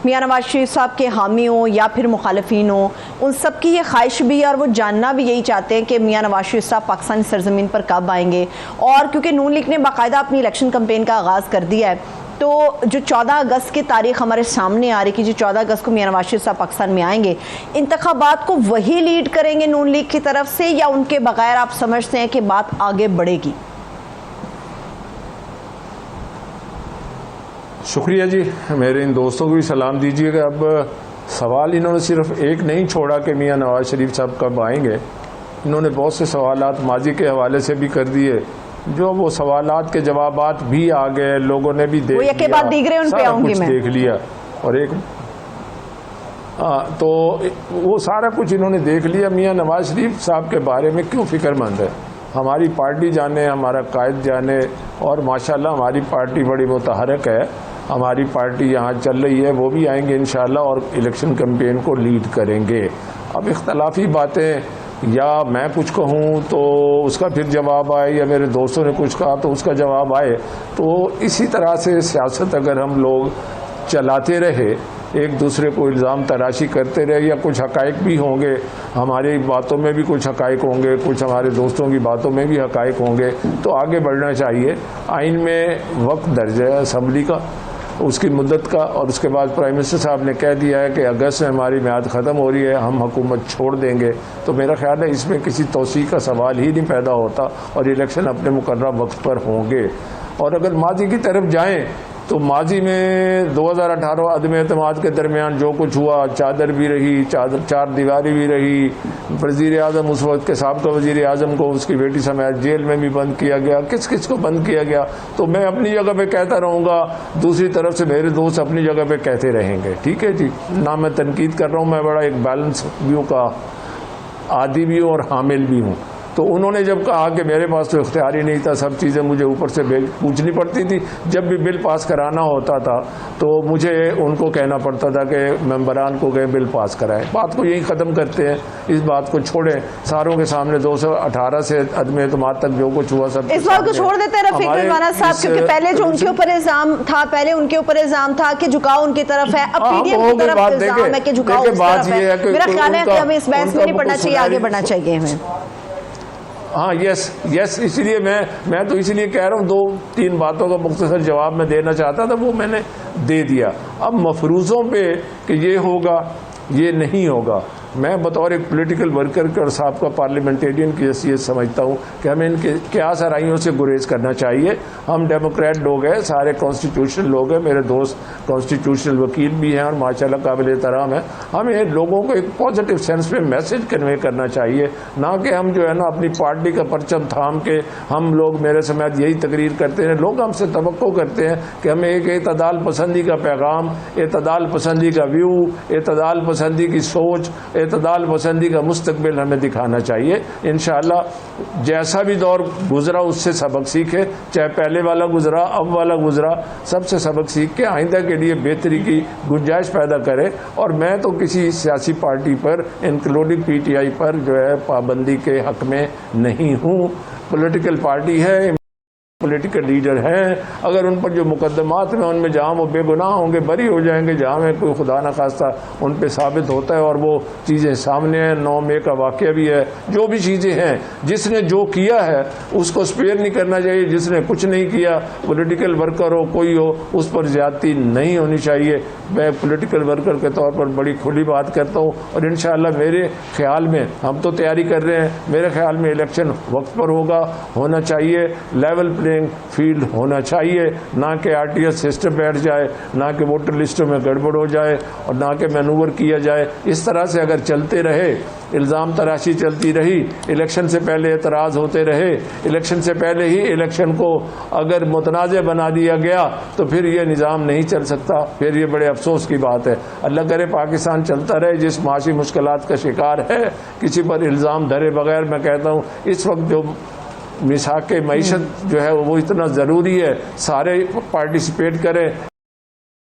میاں نواز شریف صاحب کے حامی ہوں یا پھر مخالفین ہوں، ان سب کی یہ خواہش بھی ہے اور وہ جاننا بھی یہی چاہتے ہیں کہ میاں نواز شریف صاحب پاکستانی سرزمین پر کب آئیں گے. اور کیونکہ نون لیگ نے باقاعدہ اپنی الیکشن کمپین کا آغاز کر دیا ہے، تو جو 14 اگست کی تاریخ ہمارے سامنے آ رہی کہ جو 14 اگست کو میاں نواز شریف صاحب پاکستان میں آئیں گے، انتخابات کو وہی لیڈ کریں گے نون لیگ کی طرف سے، یا ان کے بغیر آپ سمجھتے ہیں کہ بات آگے بڑھے گی؟ شکریہ جی، میرے ان دوستوں کو بھی سلام دیجیے گا. اب سوال انہوں نے صرف ایک نہیں چھوڑا کہ میاں نواز شریف صاحب کب آئیں گے، انہوں نے بہت سے سوالات ماضی کے حوالے سے بھی کر دیے، جو وہ سوالات کے جوابات بھی آ گئے، لوگوں نے بھی دیکھ لیا، سارا کچھ دیکھ لیا. اور ایک تو وہ سارا کچھ انہوں نے دیکھ لیا. میاں نواز شریف صاحب کے بارے میں کیوں فکر مند ہے؟ ہماری پارٹی جانے، ہمارا قائد جانے، اور ماشاءاللہ ہماری پارٹی بڑی متحرک ہے، ہماری پارٹی یہاں چل رہی ہے، وہ بھی آئیں گے انشاءاللہ اور الیکشن کیمپین کو لیڈ کریں گے. اب اختلافی باتیں یا میں کچھ کہوں تو اس کا پھر جواب آئے، یا میرے دوستوں نے کچھ کہا تو اس کا جواب آئے، تو اسی طرح سے سیاست اگر ہم لوگ چلاتے رہے، ایک دوسرے کو الزام تراشی کرتے رہے، یا کچھ حقائق بھی ہوں گے، ہماری باتوں میں بھی کچھ حقائق ہوں گے، کچھ ہمارے دوستوں کی باتوں میں بھی حقائق ہوں گے، تو آگے بڑھنا چاہیے. آئین میں وقت درج ہے اسمبلی کا، اس کی مدت کا، اور اس کے بعد پرائم منسٹر صاحب نے کہہ دیا ہے کہ اگست میں ہماری میعاد ختم ہو رہی ہے، ہم حکومت چھوڑ دیں گے. تو میرا خیال ہے اس میں کسی توسیع کا سوال ہی نہیں پیدا ہوتا، اور الیکشن اپنے مقررہ وقت پر ہوں گے. اور اگر ماضی کی طرف جائیں تو ماضی میں 2018 عدم اعتماد کے درمیان جو کچھ ہوا، چادر بھی رہی، چار دیواری بھی رہی، وزیر اعظم اس وقت کے سابقہ وزیر اعظم کو اس کی بیٹی سمیت جیل میں بھی بند کیا گیا، کس کس کو بند کیا گیا. تو میں اپنی جگہ پہ کہتا رہوں گا، دوسری طرف سے میرے دوست اپنی جگہ پہ کہتے رہیں گے. ٹھیک ہے جی، نہ میں تنقید کر رہا ہوں، میں بڑا ایک بیلنس ویو کا عادی بھی ہوں اور حامل بھی ہوں. تو انہوں نے جب کہا کہ میرے پاس تو اختیار ہی نہیں تھا، سب چیزیں مجھے اوپر سے پوچھنی پڑتی تھی، جب بھی بل پاس کرانا ہوتا تھا تو مجھے ان کو کہنا پڑتا تھا کہ ممبران کو گئے بل پاس کرائیں. بات کو یہی ختم کرتے ہیں، اس بات کو چھوڑیں، ساروں کے سامنے 2018 سے عدم اعتماد تک جو کچھ ہوا سب اس بات کو چھوڑ دیتے ہیں رفیق رضوانہ صاحب، کیونکہ پہلے جو ان کے اوپر الزام تھا کہ جھکاؤ ان کی طرف ہے، اب پی ڈی ایم کی طرف الزام ہے کہ جھکاؤ اس طرف ہے. میرا خیال ہے کہ ہمیں اس بحث میں نہیں پڑنا چاہیے، آگے بڑھنا چاہیے ہمیں. ہاں یس اس لیے میں تو اس لیے کہہ رہا ہوں، 2-3 باتوں کا مختصر جواب میں دینا چاہتا تھا، وہ میں نے دے دیا. اب مفروضوں پہ کہ یہ ہوگا یہ نہیں ہوگا، میں بطور ایک پولیٹیکل ورکر اور سابقہ پارلیمنٹیرین کی حیثیت سمجھتا ہوں کہ ہمیں ان کے کیا سرائیوں سے گریز کرنا چاہیے. ہم ڈیموکریٹ لوگ ہیں، سارے کانسٹیٹیوشنل لوگ ہیں، میرے دوست کانسٹیٹیوشنل وکیل بھی ہیں اور ماشاءاللہ قابل احترام ہیں. ہمیں لوگوں کو ایک پازیٹیو سینس میں میسج کنوے کرنا چاہیے، نہ کہ ہم جو ہے نا اپنی پارٹی کا پرچم تھام کے ہم لوگ میرے سمیت یہی تقریر کرتے ہیں. لوگ ہم سے توقع کرتے ہیں کہ ہمیں ایک اعتدال پسندی کا پیغام، اعتدال پسندی کا ویو، اعتدال پسندی کی سوچ، اعتدال پسندی کا مستقبل ہمیں دکھانا چاہیے. انشاءاللہ جیسا بھی دور گزرا اس سے سبق سیکھے، چاہے پہلے والا گزرا اب والا گزرا، سب سے سبق سیکھ کے آئندہ کے لیے بہتری کی گنجائش پیدا کرے. اور میں تو کسی سیاسی پارٹی پر انکلوڈنگ پی ٹی آئی پر جو ہے پابندی کے حق میں نہیں ہوں. پولیٹیکل پارٹی ہے، پولیٹیکل لیڈر ہیں، اگر ان پر جو مقدمات میں ان میں جہاں وہ بے گناہ ہوں گے بری ہو جائیں گے، جہاں میں کوئی خدا نخواستہ ان پہ ثابت ہوتا ہے اور وہ چیزیں سامنے ہیں، 9 مئی کا واقعہ بھی ہے، جو بھی چیزیں ہیں، جس نے جو کیا ہے اس کو اسپیئر نہیں کرنا چاہیے، جس نے کچھ نہیں کیا، پولیٹیکل ورکر ہو کوئی ہو، اس پر زیادتی نہیں ہونی چاہیے. میں پولیٹیکل ورکر کے طور پر بڑی کھلی بات کرتا ہوں، اور انشاءاللہ میرے خیال میں ہم تو تیاری کر رہے ہیں، میرے خیال میں الیکشن وقت پر ہونا چاہیے، لیول پلینگ فیلڈ ہونا چاہیے، نہ کہ آر ٹی ایس سسٹم بیٹھ جائے، نہ کہ ووٹر لسٹوں میں گڑبڑ ہو جائے، اور نہ کہ مینوور کیا جائے. اس طرح سے اگر چلتے رہے، الزام تراشی چلتی رہی، الیکشن سے پہلے اعتراض ہوتے رہے، الیکشن سے پہلے ہی الیکشن کو اگر متنازع بنا دیا گیا تو پھر یہ نظام نہیں چل سکتا، پھر یہ بڑے افسوس کی بات ہے. اللہ کرے پاکستان چلتا رہے. جس معاشی مشکلات کا شکار ہے، کسی پر الزام دھرے بغیر، میں کہتا ہوں اس وقت جو مساق معیشت جو ہے وہ اتنا ضروری ہے، سارے پارٹیسپیٹ کریں.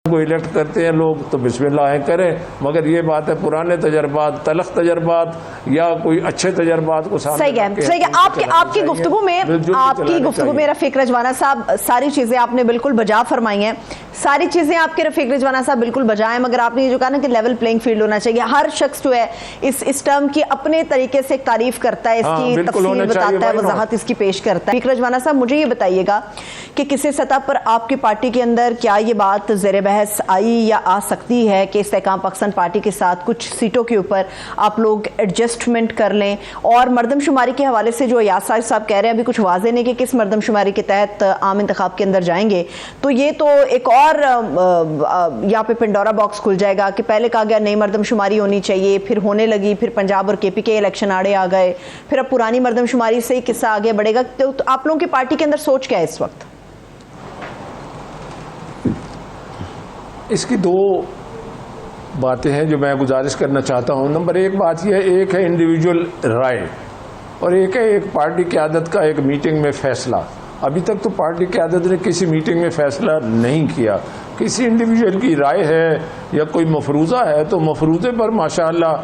کو الیکٹ کرتے ہیں لوگ تو بسم اللہ کریں، مگر یہ بات ہے پرانے تجربات، تلخ تجربات یا کوئی اچھے تجربات کو سامنے صحیح ہے. آپ کی گفتگو میں رفیق رضوانہ صاحب ساری چیزیں آپ نے بالکل بجا فرمائی ہیں. ساری چیزیں آپ کے رفیق رضوانہ صاحب بالکل بجائیں، مگر آپ نے یہ جو کہا نا کہ لیول پلینگ فیلڈ ہونا چاہیے، ہر شخص جو ہے اس ٹرم کی اپنے طریقے سے ایک تعریف کرتا ہے، اس کی تفصیل بتاتا ہے، وضاحت اس کی پیش کرتا ہے۔ رفیق رضوانہ صاحب مجھے یہ بتائیے گا کہ کسی سطح پر آپ کی پارٹی کے اندر کیا یہ بات زیر بحث آئی یا آ سکتی ہے کہ استحکام پاکستان پارٹی کے ساتھ کچھ سیٹوں کے اوپر آپ لوگ ایڈجسٹمنٹ کر لیں؟ اور مردم شماری کے حوالے سے جو ایاز صاحب کہہ رہے ہیں ابھی کچھ واضح نہیں کہ کس مردم شماری کے تحت عام انتخاب کے اندر جائیں گے، تو یہ تو ایک اور یہاں پہ پنڈورا باکس کھل جائے گا کہ پہلے کہا گیا نئی مردم شماری ہونی چاہیے، پھر ہونے لگی، پھر پنجاب اور KP کے الیکشن آڑے آ گئے، پھر اب پرانی مردم شماری سے ہی قصہ آگے بڑھے گا۔ تو آپ لوگوں کی پارٹی کے اندر سوچ کیا ہے اس وقت؟ اس کی دو باتیں ہیں جو میں گزارش کرنا چاہتا ہوں۔ نمبر ایک بات یہ ہے، ایک ہے انڈیویجول رائے اور ایک ہے ایک پارٹی قیادت کا ایک میٹنگ میں فیصلہ۔ ابھی تک تو پارٹی قیادت نے کسی میٹنگ میں فیصلہ نہیں کیا، کسی انڈیویجول کی رائے ہے یا کوئی مفروضہ ہے تو مفروضے پر ماشاءاللہ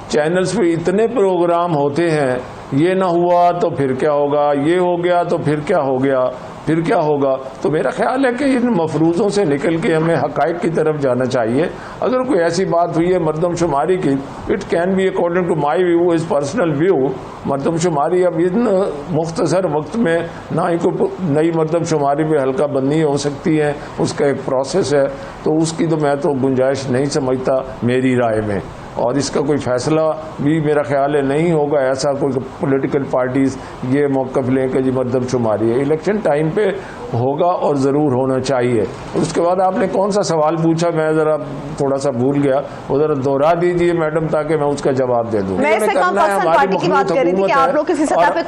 چینلز پہ اتنے پروگرام ہوتے ہیں، یہ نہ ہوا تو پھر کیا ہوگا، یہ ہو گیا تو پھر کیا ہو گیا، پھر کیا ہوگا۔ تو میرا خیال ہے کہ ان مفروضوں سے نکل کے ہمیں حقائق کی طرف جانا چاہیے۔ اگر کوئی ایسی بات ہوئی ہے مردم شماری کی، it can be according to my view, is personal view. مردم شماری اب ان مختصر وقت میں نہ ہی کوئی نئی مردم شماری پہ حلقہ بندی ہو سکتی ہے، اس کا ایک پروسیس ہے، تو اس کی تو میں تو گنجائش نہیں سمجھتا میری رائے میں، اور اس کا کوئی فیصلہ بھی میرا خیال ہے نہیں ہوگا ایسا کوئی پولیٹیکل پارٹیز یہ موقف لیں کہ جی مردم شماری ہے۔ الیکشن ٹائم پہ ہوگا اور ضرور ہونا چاہیے۔ اس کے بعد آپ نے کون سا سوال پوچھا، میں ذرا تھوڑا سا بھول گیا، وہ ذرا دوہرا دیجیے میڈم تاکہ میں اس کا جواب دے دوں۔ میں استحکام پاکستان پارٹی کی بات کر رہی تھی کہ آپ لوگ کسی سطح پہ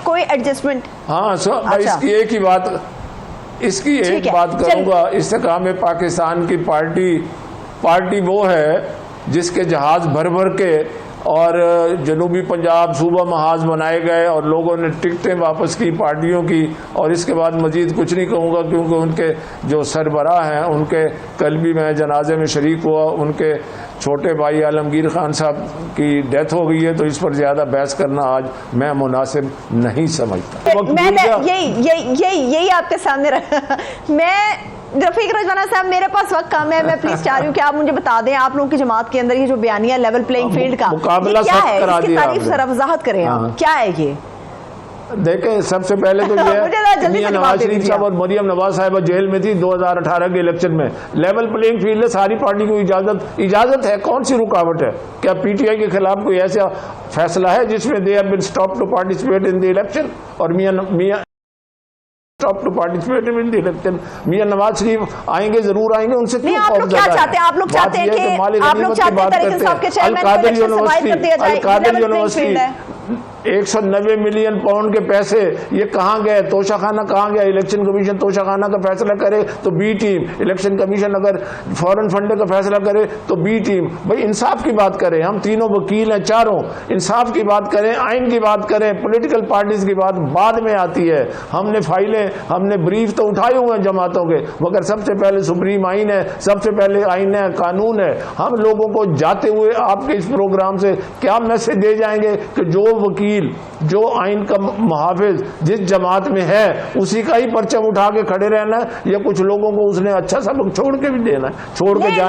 کوئی ایڈجسٹمنٹ۔ ہاں میں اس کی ایک بات کروں گا، استحکام پاکستان کی پارٹی وہ ہے جس کے جہاز بھر کے اور جنوبی پنجاب صوبہ محاذ بنائے گئے اور لوگوں نے ٹکٹیں واپس کی پارٹیوں کی، اور اس کے بعد مزید کچھ نہیں کہوں گا کیونکہ ان کے جو سربراہ ہیں ان کے کل بھی میں جنازے میں شریک ہوا، ان کے چھوٹے بھائی عالمگیر خان صاحب کی ڈیتھ ہو گئی ہے، تو اس پر زیادہ بحث کرنا آج میں مناسب نہیں سمجھتا۔ یہی آپ کے سامنے رکھا میں رفیق رضوانہ صاحب، میرے پاس وقت کم ہے، میں پلیز چاہ رہی ہوں کہ آپ مجھے بتا دیں آپ لوگوں کی جماعت کے اندر یہ جو بیانیہ لیول پلینگ فیلڈ کا مقابلہ کیا ہے، کرا اس کی دیا تعریف ذرا وضاحت کریں آپ، کیا ہے یہ؟ دیکھیں سب سے پہلے تو یہ میاں نواز شریف صاحب اور مریم نواز صاحبہ جیل میں تھی 2018 کے الیکشن میں، لیول پلینگ فیلڈ ہے، ساری پارٹی کو اجازت ہے، کون سی رکاوٹ ہے؟ کیا PTI کے خلاف کوئی ایسا فیصلہ ہے جس میں they have been stop to participate in the election, اور میاں نواز شریف آئیں گے، ضرور آئیں گے، ان سے نہیں آپ لوگ کیا چاہتے ہیں؟ آپ لوگ چاہتے ہیں کہ القادر یونیورسٹی 190 ملین پاؤنڈ کے پیسے یہ کہاں گئے؟ توشہ خانہ کہاں گیا؟ الیکشن کمیشن توشہ خانہ کا فیصلہ کرے تو بی ٹیم، الیکشن کمیشن اگر فورن فنڈ کا فیصلہ کرے تو بی ٹیم۔ بھائی انصاف کی بات کریں، ہم تینوں وکیل ہیں چاروں، انصاف کی بات کریں، آئین کی بات کریں، پولیٹیکل پارٹیز کی بات بعد میں آتی ہے۔ ہم نے فائلیں، ہم نے بریف تو اٹھائے ہوئے ہیں جماعتوں کے، مگر سب سے پہلے سپریم آئین ہے، سب سے پہلے آئین ہے، قانون ہے۔ ہم لوگوں کو جاتے ہوئے آپ کے اس پروگرام سے کیا میسج دے جائیں گے کہ جو وکیل، جو آئین کا محافظ جس جماعت میں ہے اسی کا ہی پرچم اٹھا کے کھڑے رہنا ہے، یا کچھ لوگوں کو اس نے اچھا سبق چھوڑ کے بھی دینا ہے، چھوڑ کے جانا